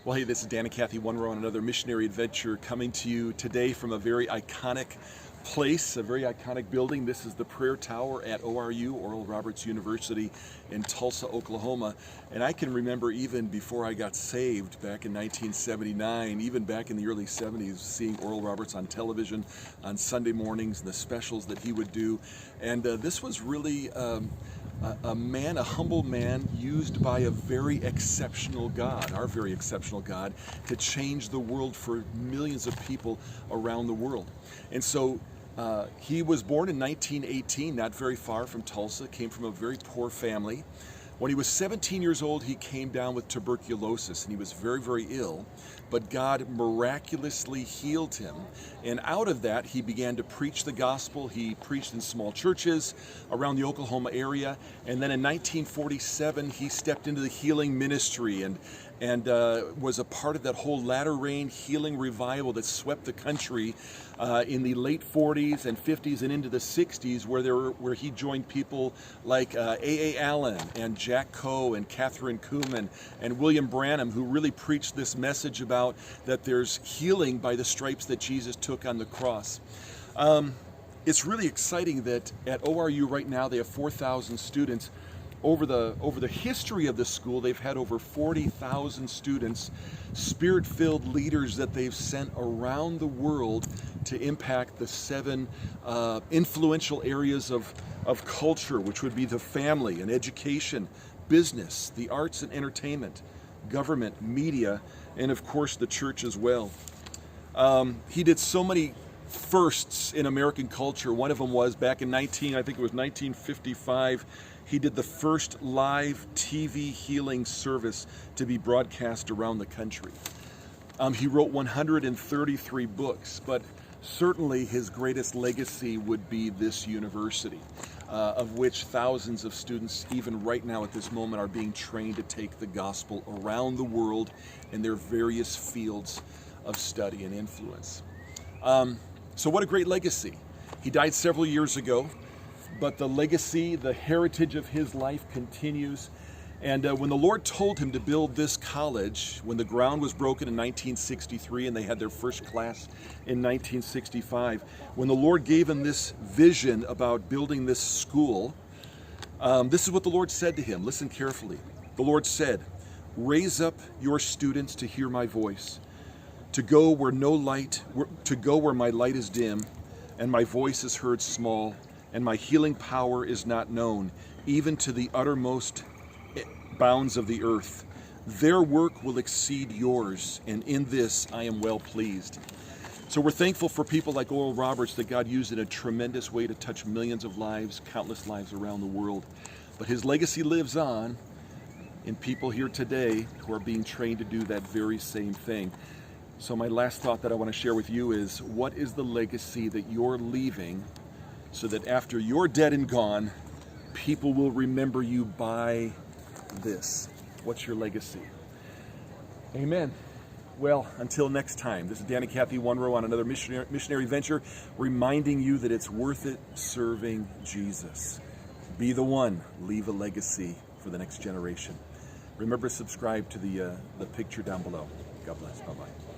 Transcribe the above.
Well, hey, this is Dan and Kathy One-Row on another missionary adventure coming to you today from a very iconic place, a very iconic building. This is the Prayer Tower at ORU, Oral Roberts University in Tulsa, Oklahoma. And I can remember even before I got saved back in 1979, even back in the early 70s, seeing Oral Roberts on television on Sunday mornings, the specials that he would do. And this was really a humble man used by a very exceptional God, our very exceptional God, to change the world for millions of people around the world. And so he was born in 1918, not very far from Tulsa, came from a very poor family. When he was 17 years old, he came down with tuberculosis, and he was very, very ill, but God miraculously healed him. And out of that, he began to preach the gospel. He preached in small churches around the Oklahoma area, and then in 1947, he stepped into the healing ministry and was a part of that whole latter rain healing revival that swept the country in the late 40s and 50s and into the 60s, where he joined people like A.A. Allen and Jack Coe and Catherine Kuhlman and William Branham, who really preached this message about that there's healing by the stripes that Jesus took on the cross. It's really exciting that at ORU right now they have 4,000 students. Over the history of the school, they've had over 40,000 students, spirit-filled leaders that they've sent around the world to impact the 7 influential areas of culture, which would be the family and education, business, the arts and entertainment, government, media, and of course the church as well. He did so many firsts in American culture. One of them was back in 1955, he did the first live TV healing service to be broadcast around the country. He wrote 133 books, but certainly his greatest legacy would be this university, of which thousands of students, even right now at this moment, are being trained to take the gospel around the world in their various fields of study and influence. So what a great legacy. He died several years ago, but the legacy, the heritage of his life continues. And when the Lord told him to build this college, when the ground was broken in 1963 and they had their first class in 1965, when the Lord gave him this vision about building this school, this is what the Lord said to him. Listen carefully. The Lord said, "Raise up your students to hear my voice, to go where my light is dim, and my voice is heard small, and my healing power is not known, even to the uttermost bounds of the earth. Their work will exceed yours, and in this I am well pleased." So we're thankful for people like Oral Roberts that God used in a tremendous way to touch millions of lives, countless lives around the world. But his legacy lives on in people here today who are being trained to do that very same thing. So my last thought that I want to share with you is, what is the legacy that you're leaving so that after you're dead and gone, people will remember you by this? What's your legacy? Amen. Well, until next time, this is Dan and Kathy One-Row on another missionary venture, reminding you that it's worth it serving Jesus. Be the one, leave a legacy for the next generation. Remember, subscribe to the picture down below. God bless. Bye-bye.